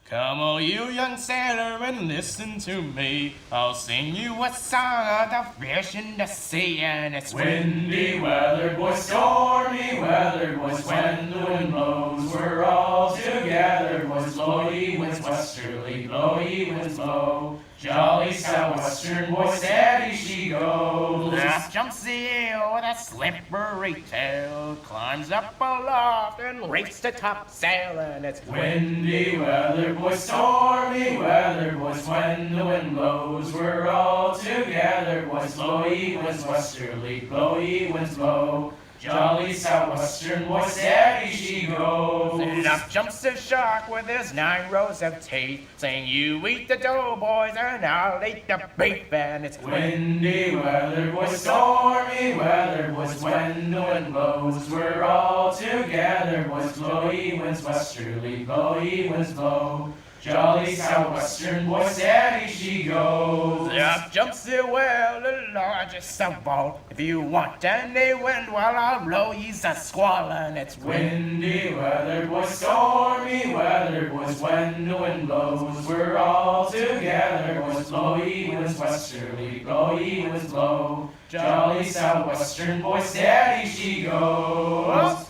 Come on, you young sailor, and listen to me. I'll sing you a song of the fish in the sea, and it's windy weather, boys, stormy weather, boys, when the wind blows, we're all together, boys, blowy winds westerly, blowy winds blow. Jolly southwestern, boys, steady she goes. Up jumps the eel with a slippery tail, climbs up aloft and rakes the topsail, and it's windy weather, boys, stormy weather, boys, when the wind blows, we're all together, boys, blowy winds westerly, blowy winds blow. Jolly southwestern, boys, steady she goes. And up jumps the shark with his 9 rows of teeth, saying, "You eat the dough, boys, and I'll eat the beef," and it's windy weather, boys, stormy weather, boys, when the wind blows, we're all together, boys, blowy winds westerly, blowy winds blow. Jolly southwestern, boys, steady she goes. Up jumps the whale, the largest of all. If you want any wind, well, I'll blow ye's a squall, and it's windy weather, boys, stormy weather, boys, when the wind blows, we're all together, boys, blowy winds westerly, blowy winds blow. Jolly southwestern, boys, steady she goes.